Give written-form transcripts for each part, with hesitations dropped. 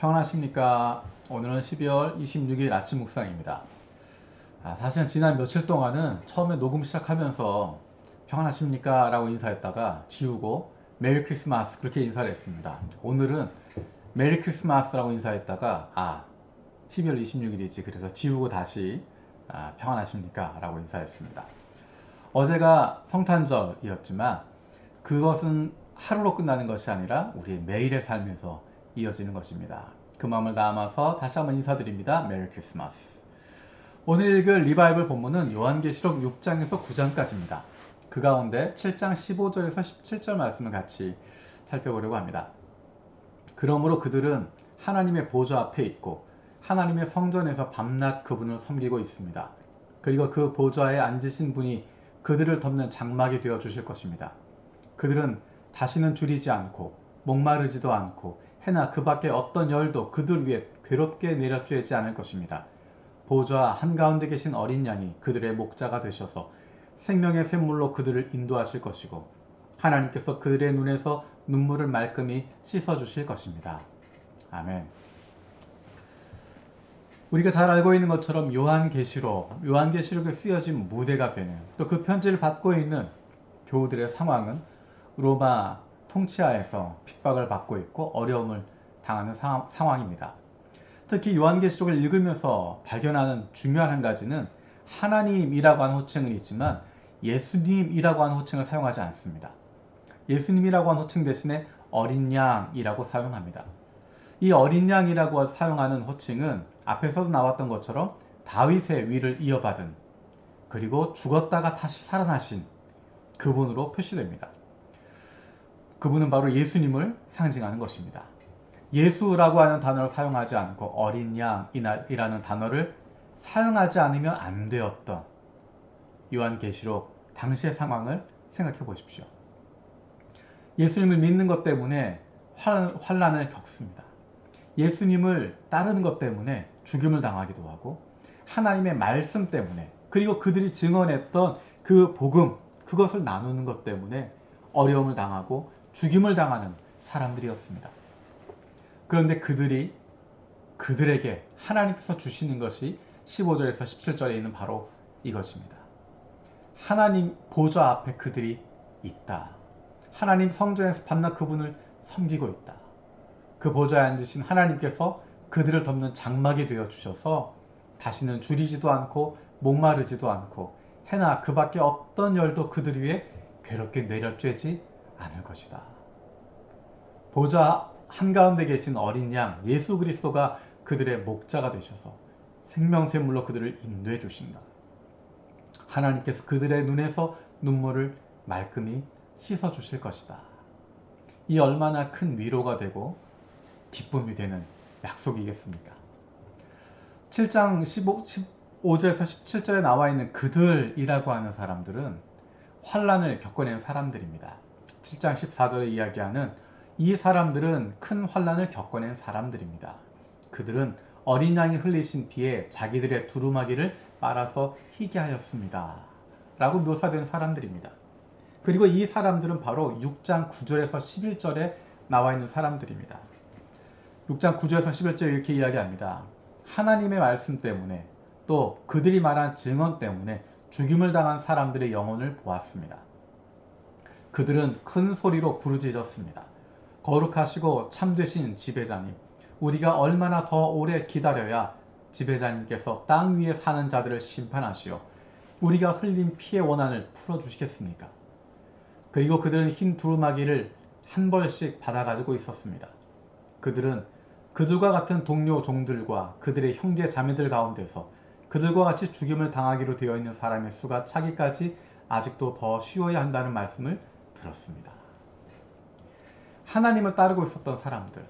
평안하십니까? 오늘은 12월 26일 아침 묵상입니다. 사실은 지난 며칠 동안은 처음에 녹음 시작하면서 평안하십니까? 라고 인사했다가 지우고 메리 크리스마스 그렇게 인사를 했습니다. 오늘은 메리 크리스마스라고 인사했다가 12월 26일이지 그래서 지우고 다시 평안하십니까? 라고 인사했습니다. 어제가 성탄절이었지만 그것은 하루로 끝나는 것이 아니라 우리의 매일의 삶에서 이어지는 것입니다. 그 마음을 담아서 다시 한번 인사드립니다. 메리 크리스마스. 오늘 읽을 리바이벌 본문은 요한계시록 6장에서 9장까지입니다. 그 가운데 7장 15절에서 17절 말씀을 같이 살펴보려고 합니다. 그러므로 그들은 하나님의 보좌 앞에 있고 하나님의 성전에서 밤낮 그분을 섬기고 있습니다. 그리고 그 보좌에 앉으신 분이 그들을 덮는 장막이 되어 주실 것입니다. 그들은 다시는 줄이지 않고 목마르지도 않고 해나 그 밖에 어떤 열도 그들 위에 괴롭게 내려쬐지 않을 것입니다. 보좌 한가운데 계신 어린 양이 그들의 목자가 되셔서 생명의 샘물로 그들을 인도하실 것이고 하나님께서 그들의 눈에서 눈물을 말끔히 씻어주실 것입니다. 아멘. 우리가 잘 알고 있는 것처럼 요한계시록에 쓰여진 무대가 되는 또 그 편지를 받고 있는 교우들의 상황은 로마 통치하에서 핍박을 받고 있고 어려움을 당하는 상황입니다. 특히 요한계시록을 읽으면서 발견하는 중요한 한 가지는 하나님이라고 하는 호칭은 있지만 예수님이라고 하는 호칭을 사용하지 않습니다. 예수님이라고 하는 호칭 대신에 어린 양이라고 사용합니다. 이 어린 양이라고 사용하는 호칭은 앞에서도 나왔던 것처럼 다윗의 위를 이어받은 그리고 죽었다가 다시 살아나신 그분으로 표시됩니다. 그분은 바로 예수님을 상징하는 것입니다. 예수라고 하는 단어를 사용하지 않고 어린 양이라는 단어를 사용하지 않으면 안 되었던 요한계시록 당시의 상황을 생각해 보십시오. 예수님을 믿는 것 때문에 환난을 겪습니다. 예수님을 따르는 것 때문에 죽임을 당하기도 하고 하나님의 말씀 때문에 그리고 그들이 증언했던 그 복음 그것을 나누는 것 때문에 어려움을 당하고 죽임을 당하는 사람들이었습니다. 그런데 그들에게 하나님께서 주시는 것이 15절에서 17절에 있는 바로 이것입니다. 하나님 보좌 앞에 그들이 있다. 하나님 성전에서 밤낮 그분을 섬기고 있다. 그 보좌에 앉으신 하나님께서 그들을 덮는 장막이 되어 주셔서 다시는 줄이지도 않고 목마르지도 않고 해나 그 밖에 어떤 열도 그들 위에 괴롭게 내려쬐지 않을 것이다. 보좌 한가운데 계신 어린 양 예수 그리스도가 그들의 목자가 되셔서 생명샘물로 그들을 인도해 주신다. 하나님께서 그들의 눈에서 눈물을 말끔히 씻어 주실 것이다. 이 얼마나 큰 위로가 되고 기쁨이 되는 약속이겠습니까? 7장 15절에서 17절에 나와 있는 그들이라고 하는 사람들은 환난을 겪어낸 사람들입니다. 7장 14절에 이야기하는 이 사람들은 큰 환난을 겪어낸 사람들입니다. 그들은 어린 양이 흘리신 피에 자기들의 두루마기를 빨아서 희게 하였습니다. 라고 묘사된 사람들입니다. 그리고 이 사람들은 바로 6장 9절에서 11절에 나와 있는 사람들입니다. 6장 9절에서 11절에 이렇게 이야기합니다. 하나님의 말씀 때문에 또 그들이 말한 증언 때문에 죽임을 당한 사람들의 영혼을 보았습니다. 그들은 큰 소리로 부르짖었습니다. 거룩하시고 참되신 지배자님, 우리가 얼마나 더 오래 기다려야 지배자님께서 땅 위에 사는 자들을 심판하시어 우리가 흘린 피의 원한을 풀어주시겠습니까? 그리고 그들은 흰 두루마기를 한 벌씩 받아가지고 있었습니다. 그들은 그들과 같은 동료 종들과 그들의 형제 자매들 가운데서 그들과 같이 죽임을 당하기로 되어 있는 사람의 수가 차기까지 아직도 더 쉬어야 한다는 말씀을 들었습니다. 하나님을 따르고 있었던 사람들,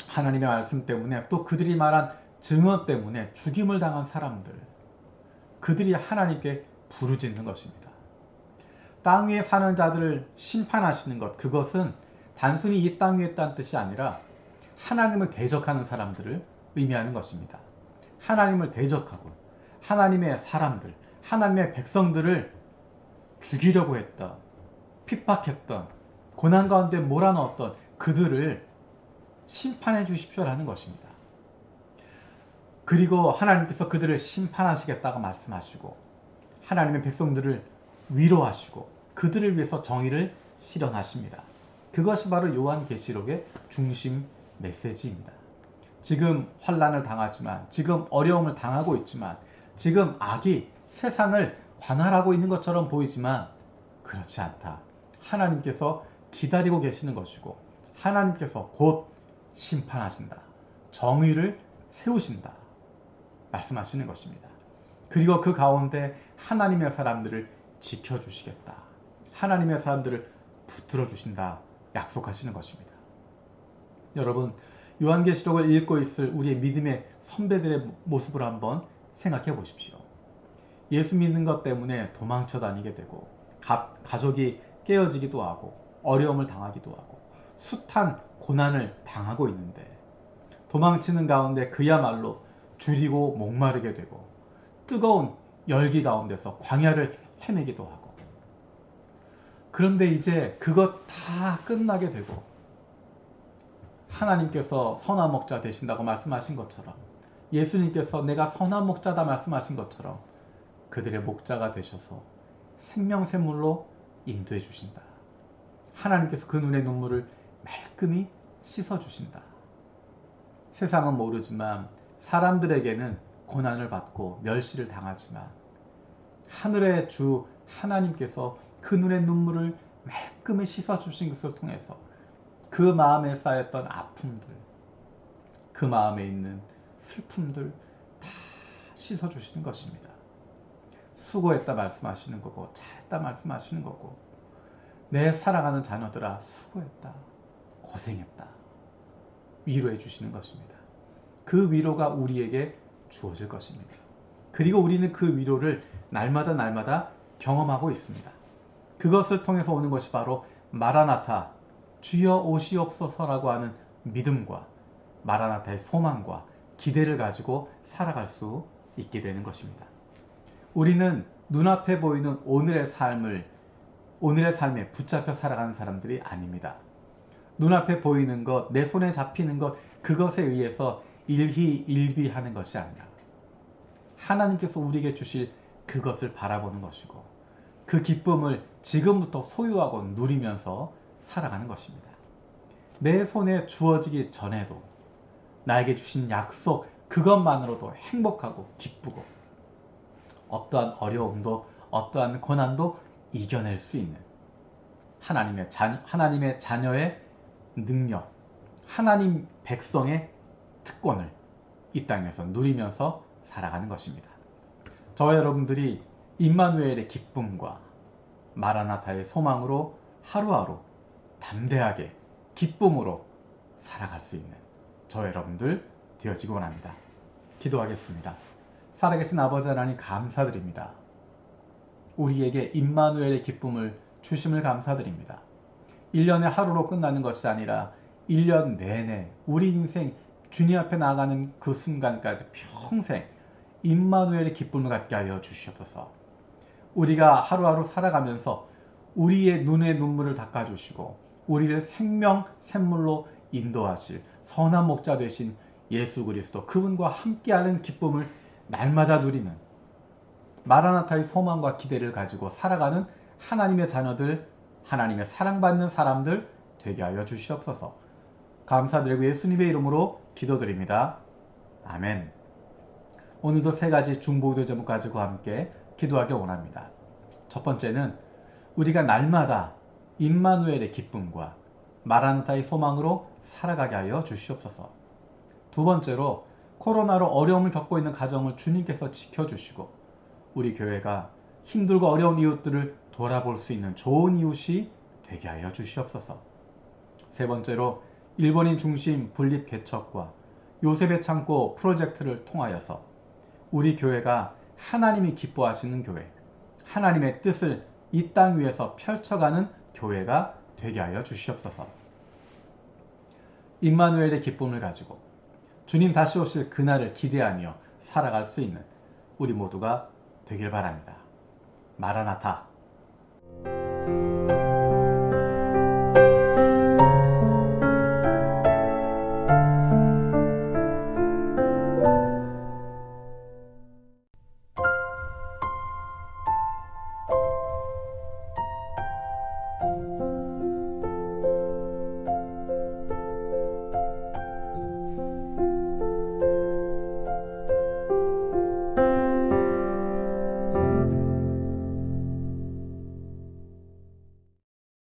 하나님의 말씀 때문에 또 그들이 말한 증언 때문에 죽임을 당한 사람들, 그들이 하나님께 부르짖는 것입니다. 땅 위에 사는 자들을 심판하시는 것, 그것은 단순히 이 땅 위에 있다는 뜻이 아니라 하나님을 대적하는 사람들을 의미하는 것입니다. 하나님을 대적하고 하나님의 사람들, 하나님의 백성들을 죽이려고 했던, 핍박했던, 고난 가운데 몰아넣었던 그들을 심판해 주십시오라는 것입니다. 그리고 하나님께서 그들을 심판하시겠다고 말씀하시고 하나님의 백성들을 위로하시고 그들을 위해서 정의를 실현하십니다. 그것이 바로 요한계시록의 중심 메시지입니다. 지금 환난을 당하지만, 지금 어려움을 당하고 있지만, 지금 악이 세상을 관할하고 있는 것처럼 보이지만 그렇지 않다. 하나님께서 기다리고 계시는 것이고 하나님께서 곧 심판하신다. 정의를 세우신다. 말씀하시는 것입니다. 그리고 그 가운데 하나님의 사람들을 지켜주시겠다. 하나님의 사람들을 붙들어 주신다. 약속하시는 것입니다. 여러분, 요한계시록을 읽고 있을 우리의 믿음의 선배들의 모습을 한번 생각해 보십시오. 예수 믿는 것 때문에 도망쳐 다니게 되고 가족이 깨어지기도 하고 어려움을 당하기도 하고 숱한 고난을 당하고 있는데 도망치는 가운데 그야말로 줄이고 목마르게 되고 뜨거운 열기 가운데서 광야를 헤매기도 하고 그런데 이제 그것 다 끝나게 되고 하나님께서 선한 목자 되신다고 말씀하신 것처럼 예수님께서 내가 선한 목자다 말씀하신 것처럼 그들의 목자가 되셔서 생명샘물로 인도해 주신다. 하나님께서 그 눈의 눈물을 말끔히 씻어 주신다. 세상은 모르지만 사람들에게는 고난을 받고 멸시를 당하지만 하늘의 주 하나님께서 그 눈의 눈물을 말끔히 씻어 주신 것을 통해서 그 마음에 쌓였던 아픔들, 그 마음에 있는 슬픔들 다 씻어 주시는 것입니다. 수고했다 말씀하시는 거고 잘했다 말씀하시는 거고 내 사랑하는 자녀들아 수고했다 고생했다 위로해 주시는 것입니다. 그 위로가 우리에게 주어질 것입니다. 그리고 우리는 그 위로를 날마다 경험하고 있습니다. 그것을 통해서 오는 것이 바로 마라나타 주여 오시옵소서라고 하는 믿음과 마라나타의 소망과 기대를 가지고 살아갈 수 있게 되는 것입니다. 우리는 눈앞에 보이는 오늘의 삶에 붙잡혀 살아가는 사람들이 아닙니다. 눈앞에 보이는 것, 내 손에 잡히는 것, 그것에 의해서 일희일비하는 것이 아니라 하나님께서 우리에게 주실 그것을 바라보는 것이고 그 기쁨을 지금부터 소유하고 누리면서 살아가는 것입니다. 내 손에 주어지기 전에도 나에게 주신 약속 그것만으로도 행복하고 기쁘고 어떠한 어려움도 어떠한 고난도 이겨낼 수 있는 하나님의 자녀의 능력, 하나님 백성의 특권을 이 땅에서 누리면서 살아가는 것입니다. 저와 여러분들이 임마누엘의 기쁨과 마라나타의 소망으로 하루하루 담대하게 기쁨으로 살아갈 수 있는 저와 여러분들 되어지기 원합니다. 기도하겠습니다. 살아계신 아버지 하나님 감사드립니다. 우리에게 임마누엘의 기쁨을 주심을 감사드립니다. 1년의 하루로 끝나는 것이 아니라 1년 내내 우리 인생 주님 앞에 나아가는 그 순간까지 평생 임마누엘의 기쁨을 갖게 하여 주시옵소서. 우리가 하루하루 살아가면서 우리의 눈의 눈물을 닦아주시고 우리를 생명 샘물로 인도하실 선한 목자 되신 예수 그리스도 그분과 함께하는 기쁨을 날마다 누리는 마라나타의 소망과 기대를 가지고 살아가는 하나님의 자녀들, 하나님의 사랑받는 사람들 되게 하여 주시옵소서. 감사드리고 예수님의 이름으로 기도드립니다. 아멘. 오늘도 세 가지 중보기도 제목 가지고 함께 기도하기 원합니다. 첫 번째는 우리가 날마다 임마누엘의 기쁨과 마라나타의 소망으로 살아가게 하여 주시옵소서. 두 번째로 코로나로 어려움을 겪고 있는 가정을 주님께서 지켜주시고 우리 교회가 힘들고 어려운 이웃들을 돌아볼 수 있는 좋은 이웃이 되게 하여 주시옵소서. 세 번째로 일본인 중심 분립 개척과 요셉의 창고 프로젝트를 통하여서 우리 교회가 하나님이 기뻐하시는 교회, 하나님의 뜻을 이 땅 위에서 펼쳐가는 교회가 되게 하여 주시옵소서. 임마누엘의 기쁨을 가지고 주님 다시 오실 그날을 기대하며 살아갈 수 있는 우리 모두가 되길 바랍니다. 마라나타.